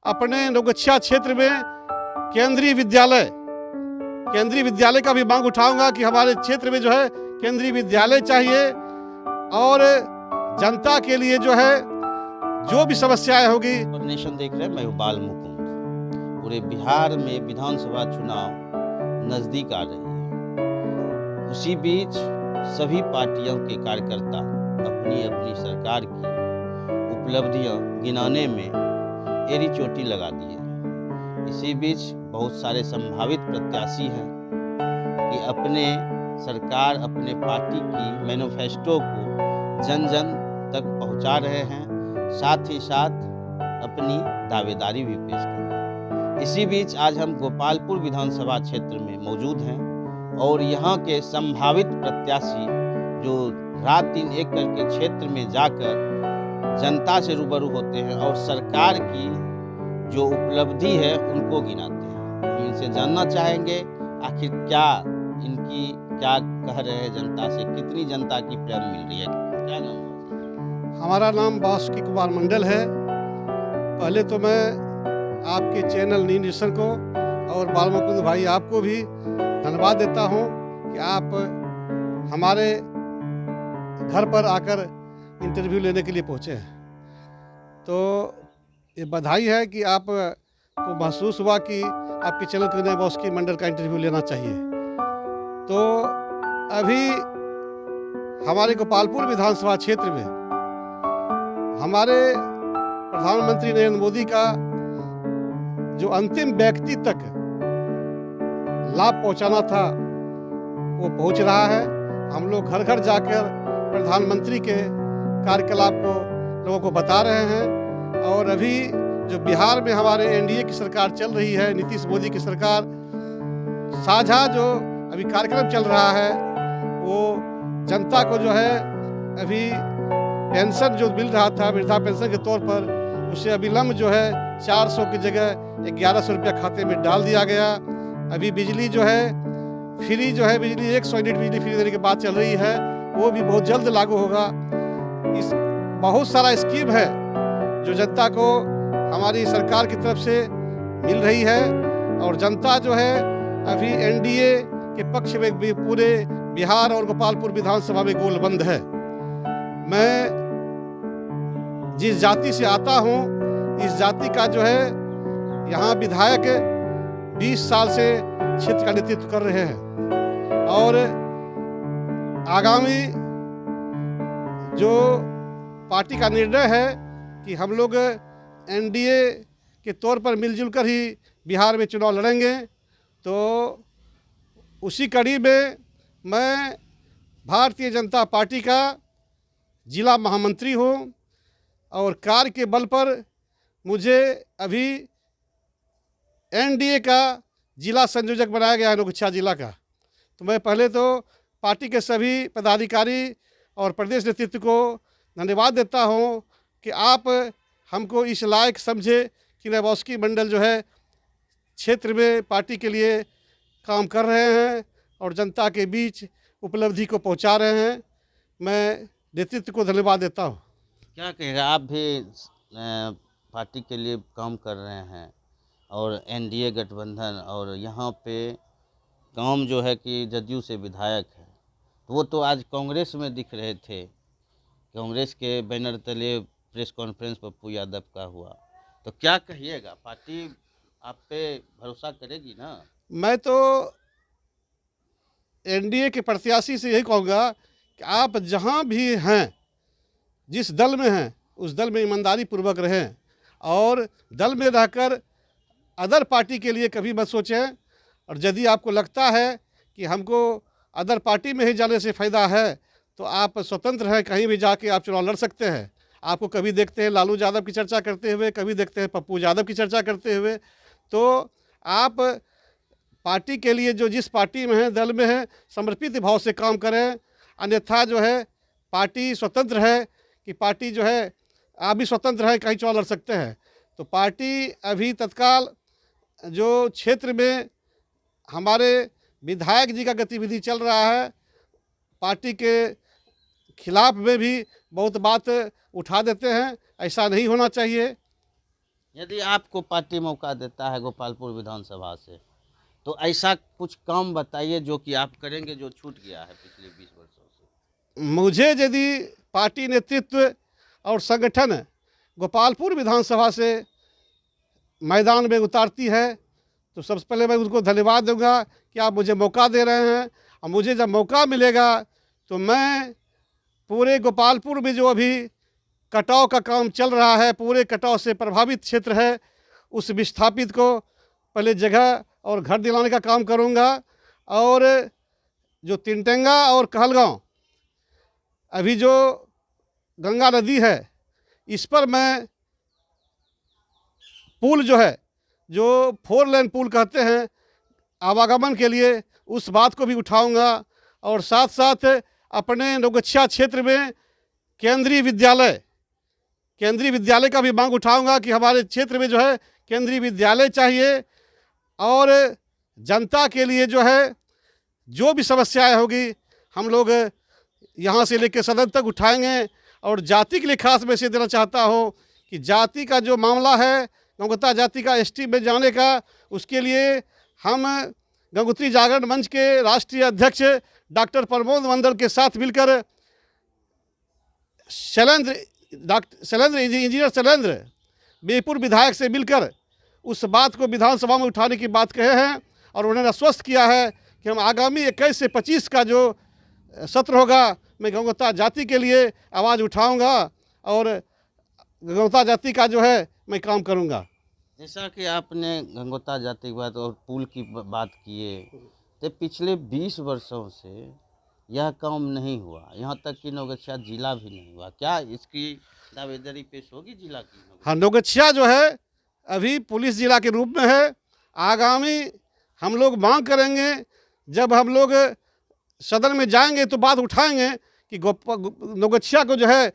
अपने नौगछिया क्षेत्र में केंद्रीय विद्यालय का भी मांग उठाऊंगा कि हमारे क्षेत्र में जो है केंद्रीय विद्यालय चाहिए और जनता के लिए जो है जो भी समस्याएं होगी। नेशन देख रहे हैं, मैं हूं बाल मुकुंद। पूरे बिहार में विधानसभा चुनाव नजदीक आ रही है। उसी बीच सभी पार्टियों के कार्यकर्ता अपनी अपनी सरकार की उपलब्धियां गिनाने में एड़ी चोटी लगा दी है। इसी बीच बहुत सारे संभावित प्रत्याशी हैं कि अपने सरकार अपने पार्टी की मैनिफेस्टो को जन जन तक पहुंचा रहे हैं, साथ ही साथ अपनी दावेदारी भी पेश कर रहे हैं। इसी बीच आज हम गोपालपुर विधानसभा क्षेत्र में मौजूद हैं और यहाँ के संभावित प्रत्याशी जो रात दिन एक करके क्षेत्र में जाकर जनता से रूबरू होते हैं और सरकार की जो उपलब्धि है उनको गिनाते हैं। हम इनसे जानना चाहेंगे आखिर क्या कह रहे हैं जनता से, कितनी जनता की प्रेम मिल रही है। क्या नाम है? हमारा नाम बासुकी कुमार मंडल है। पहले तो मैं आपके चैनल नी नेशन को और बाल मुकुंद भाई आपको भी धन्यवाद देता हूं कि आप हमारे घर पर आकर इंटरव्यू लेने के लिए पहुंचे हैं। तो ये बधाई है कि आप को महसूस हुआ कि आपके चैनल को बासुकी मंडल का इंटरव्यू लेना चाहिए। तो अभी हमारे गोपालपुर विधानसभा क्षेत्र में हमारे प्रधानमंत्री नरेंद्र मोदी का जो अंतिम व्यक्ति तक लाभ पहुंचाना था वो पहुंच रहा है। हम लोग घर घर जाकर प्रधानमंत्री के कार्यकलाप को लोगों को बता रहे हैं। और अभी जो बिहार में हमारे एनडीए की सरकार चल रही है, नीतीश मोदी की सरकार, साझा जो अभी कार्यक्रम चल रहा है वो जनता को जो है अभी पेंशन जो मिल रहा था वृद्धा पेंशन के तौर पर, उसे अविलंब जो है 400 की जगह 1100 रुपया खाते में डाल दिया गया। अभी बिजली जो है फ्री जो है बिजली 100 यूनिट बिजली फ्री देने की बात चल रही है, वो भी बहुत जल्द लागू होगा। इस बहुत सारा स्कीम है जो जनता को हमारी सरकार की तरफ से मिल रही है और जनता जो है अभी एनडीए के पक्ष में भी पूरे बिहार और गोपालपुर विधानसभा में गोलबंद है। मैं जिस जाति से आता हूं, इस जाति का जो है यहाँ विधायक 20 साल से क्षेत्र का नेतृत्व कर रहे हैं और आगामी जो पार्टी का निर्णय है कि हम लोग एनडीए के तौर पर मिलजुल कर ही बिहार में चुनाव लड़ेंगे। तो उसी कड़ी में मैं भारतीय जनता पार्टी का जिला महामंत्री हूँ और कार्य के बल पर मुझे अभी एनडीए का जिला संयोजक बनाया गया है नौगछिया जिला का। तो मैं पहले तो पार्टी के सभी पदाधिकारी और प्रदेश नेतृत्व को धन्यवाद देता हूं कि आप हमको इस लायक समझे कि बासुकी मंडल जो है क्षेत्र में पार्टी के लिए काम कर रहे हैं और जनता के बीच उपलब्धि को पहुंचा रहे हैं। मैं नेतृत्व को धन्यवाद देता हूं। क्या कहेगा, आप भी पार्टी के लिए काम कर रहे हैं और एनडीए गठबंधन और यहाँ पे काम जो है कि जदयू से विधायक है, तो वो तो आज कांग्रेस में दिख रहे थे। कांग्रेस के बैनर तले प्रेस कॉन्फ्रेंस पप्पू यादव का हुआ, तो क्या कहिएगा, पार्टी आप पे भरोसा करेगी ना? मैं तो एनडीए के प्रत्याशी से यही कहूँगा कि आप जहाँ भी हैं, जिस दल में हैं, उस दल में ईमानदारी पूर्वक रहें और दल में रहकर अदर पार्टी के लिए कभी मत सोचें। और यदि आपको लगता है कि हमको अदर पार्टी में ही जाने से फ़ायदा है तो आप स्वतंत्र हैं, कहीं भी जाके आप चुनाव लड़ सकते हैं। आपको कभी देखते हैं लालू यादव की चर्चा करते हुए, कभी देखते हैं पप्पू यादव की चर्चा करते हुए। तो आप पार्टी के लिए जो जिस पार्टी में है, दल में है, समर्पित भाव से काम करें। अन्यथा जो है पार्टी स्वतंत्र है कि पार्टी जो है आप भी स्वतंत्र हैं, कहीं चुनाव लड़ सकते हैं। तो पार्टी अभी तत्काल जो क्षेत्र में हमारे विधायक जी का गतिविधि चल रहा है, पार्टी के खिलाफ में भी बहुत बात उठा देते हैं, ऐसा नहीं होना चाहिए। यदि आपको पार्टी मौका देता है गोपालपुर विधानसभा से, तो ऐसा कुछ काम बताइए जो कि आप करेंगे, जो छूट गया है पिछले 20 वर्षों से। मुझे यदि पार्टी नेतृत्व और संगठन गोपालपुर विधानसभा से मैदान में उतारती है तो सबसे पहले मैं उनको धन्यवाद दूंगा कि आप मुझे मौका दे रहे हैं। और मुझे जब मौका मिलेगा तो मैं पूरे गोपालपुर में जो अभी कटाव का काम चल रहा है, पूरे कटाव से प्रभावित क्षेत्र है, उस विस्थापित को पहले जगह और घर दिलाने का काम करूंगा। और जो तिनटेंगा और कहलगांव अभी जो गंगा नदी है, इस पर मैं पुल जो है, जो 4 लेन पुल कहते हैं आवागमन के लिए, उस बात को भी उठाऊंगा। और साथ साथ अपने नौगछिया क्षेत्र में केंद्रीय विद्यालय का भी मांग उठाऊंगा कि हमारे क्षेत्र में जो है केंद्रीय विद्यालय चाहिए। और जनता के लिए जो है जो भी समस्याएं होगी हम लोग यहाँ से लेकर सदन तक उठाएंगे। और जाति के लिए खास मैसेज देना चाहता हूँ कि जाति का जो मामला है, गंगोत्रा जाति का एसटी में जाने का, उसके लिए हम गंगोत्री जागरण मंच के राष्ट्रीय अध्यक्ष डॉक्टर प्रमोद मंडल के साथ मिलकर इंजीनियर शैलेंद्र बेपुर विधायक से मिलकर उस बात को विधानसभा में उठाने की बात कहे हैं। और उन्होंने आश्वस्त किया है कि हम आगामी 21 से 25 का जो सत्र होगा, मैं गंगोत्रा जाति के लिए आवाज़ उठाऊंगा और गंगोत्रा जाति का जो है मैं काम करूंगा। जैसा कि आपने गंगोत्रा जाति की बात और पुल की बात किए, तो पिछले 20 वर्षों से यह काम नहीं हुआ, यहाँ तक कि नौगछिया जिला भी नहीं हुआ। क्या इसकी दावेदारी पेश होगी जिला की? हाँ, नौगछिया जो है अभी पुलिस जिला के रूप में है। आगामी हम लोग मांग करेंगे, जब हम लोग सदन में जाएंगे तो बात उठाएंगे कि नौगछिया को जो है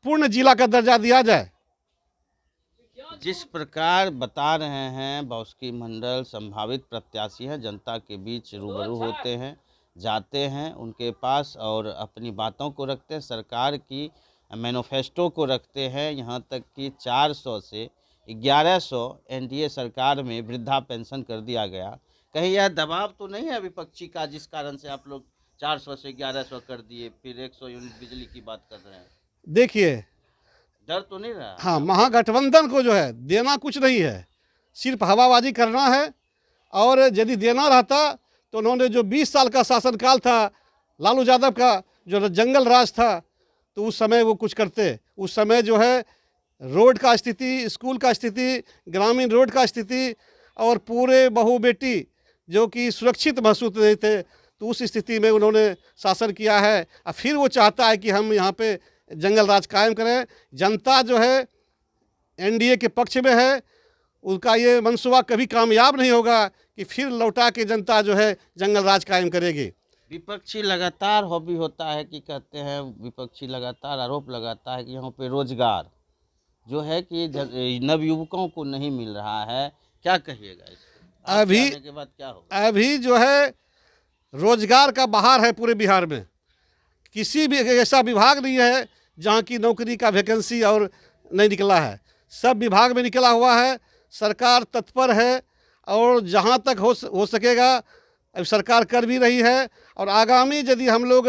पूर्ण जिला का दर्जा दिया जाए। जिस प्रकार बता रहे हैं बाउस्की मंडल संभावित प्रत्याशी हैं, जनता के बीच रूबरू होते हैं, जाते हैं उनके पास और अपनी बातों को रखते हैं, सरकार की मैनिफेस्टो को रखते हैं। यहाँ तक कि 400 से 1100 एनडीए सरकार में वृद्धा पेंशन कर दिया गया। कहीं यह दबाव तो नहीं है विपक्षी का, जिस कारण से आप लोग 400 से 1100 कर दिए, फिर 100 यूनिट बिजली की बात कर रहे हैं? देखिए, डर तो नहीं रहा? हाँ, महागठबंधन को जो है देना कुछ नहीं है, सिर्फ हवाबाजी करना है। और यदि देना रहता तो उन्होंने जो 20 साल का शासनकाल था लालू यादव का, जो जंगल राज था, तो उस समय वो कुछ करते। उस समय जो है रोड का स्थिति, स्कूल का स्थिति, ग्रामीण रोड का स्थिति और पूरे बहू बेटी जो कि सुरक्षित महसूस नहीं थे, तो उस स्थिति में उन्होंने शासन किया है। और फिर वो चाहता है कि हम यहाँ पे जंगल राज कायम करें। जनता जो है एनडीए के पक्ष में है, उनका ये मंसूबा कभी कामयाब नहीं होगा कि फिर लौटा के जनता जो है जंगल राज कायम करेगी। विपक्षी लगातार हॉबी होता है कि कहते हैं, विपक्षी लगातार आरोप लगाता है कि यहाँ पे रोजगार जो है कि नवयुवकों को नहीं मिल रहा है। क्या कहिएगा इसको? अभी आने के बाद क्या होगा? अभी जो है रोजगार का बहार है पूरे बिहार में। किसी भी ऐसा विभाग नहीं है जहाँ की नौकरी का वैकेंसी और नहीं निकला है, सब विभाग में निकला हुआ है। सरकार तत्पर है और जहाँ तक हो सकेगा अब सरकार कर भी रही है। और आगामी यदि हम लोग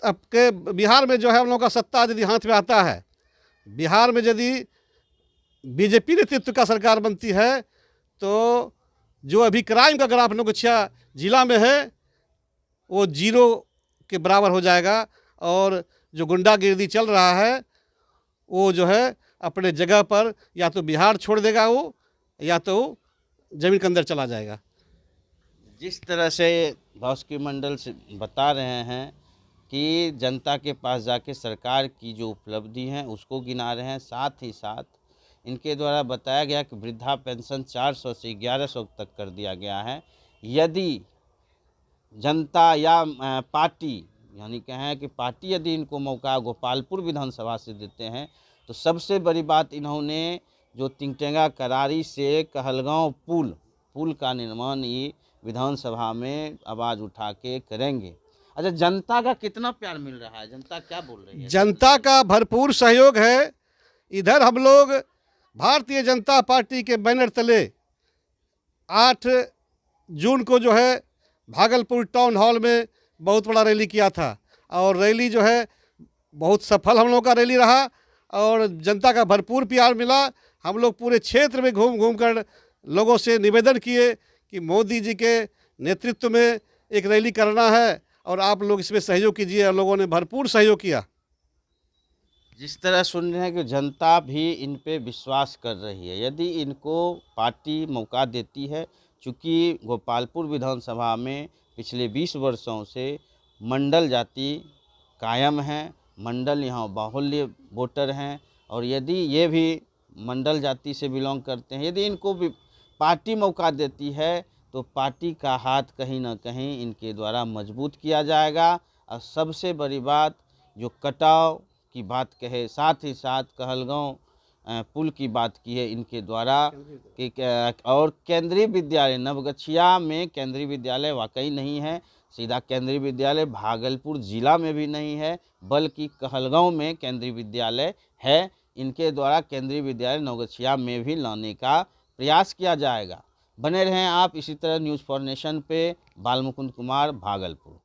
आपके बिहार में जो है हम लोग का सत्ता यदि हाथ में आता है, बिहार में यदि बीजेपी नेतृत्व का सरकार बनती है, तो जो अभी क्राइम का ग्राफ नौगछिया जिला में है वो 0 के बराबर हो जाएगा। और जो गुंडागिर्दी चल रहा है वो जो है अपने जगह पर या तो बिहार छोड़ देगा वो, या तो जमीन के अंदर चला जाएगा। जिस तरह से बाउस्की मंडल से बता रहे हैं कि जनता के पास जाके सरकार की जो उपलब्धि हैं उसको गिना रहे हैं, साथ ही साथ इनके द्वारा बताया गया कि वृद्धा पेंशन 400 से 1100 तक कर दिया गया है। यदि जनता या पार्टी, यानी कहें कि पार्टी यदि इनको मौका गोपालपुर विधानसभा से देते हैं, तो सबसे बड़ी बात इन्होंने जो तिनटेंगा करारी से कहलगांव पुल का निर्माण ये विधानसभा में आवाज़ उठा के करेंगे। अच्छा, जनता का कितना प्यार मिल रहा है? जनता क्या बोल रही है? जनता का भरपूर सहयोग है। इधर हम लोग भारतीय जनता पार्टी के बैनर तले 8 जून को जो है भागलपुर टाउन हॉल में बहुत बड़ा रैली किया था और रैली जो है बहुत सफल हम लोग का रैली रहा और जनता का भरपूर प्यार मिला। हम लोग पूरे क्षेत्र में घूम घूम कर लोगों से निवेदन किए कि मोदी जी के नेतृत्व में एक रैली करना है और आप लोग इसमें सहयोग कीजिए और लोगों ने भरपूर सहयोग किया। जिस तरह सुन रहे हैं कि जनता भी इन पे विश्वास कर रही है, यदि इनको पार्टी मौका देती है, चूँकि गोपालपुर विधानसभा में पिछले 20 वर्षों से मंडल जाति कायम है, मंडल यहाँ बाहुल्य वोटर हैं और यदि ये भी मंडल जाति से बिलोंग करते हैं, यदि इनको भी पार्टी मौका देती है तो पार्टी का हाथ कहीं ना कहीं इनके द्वारा मजबूत किया जाएगा। और सबसे बड़ी बात जो कटाव की बात कहे, साथ ही साथ कहलगांव पुल की बात की है इनके द्वारा कि और केंद्रीय विद्यालय नवगछिया में केंद्रीय विद्यालय वाकई नहीं है, सीधा केंद्रीय विद्यालय भागलपुर जिला में भी नहीं है बल्कि कहलगांव में केंद्रीय विद्यालय है। इनके द्वारा केंद्रीय विद्यालय नवगछिया में भी लाने का प्रयास किया जाएगा। बने रहें आप इसी तरह न्यूज़ फॉर नेशन पे। बाल मुकुंद कुमार, भागलपुर।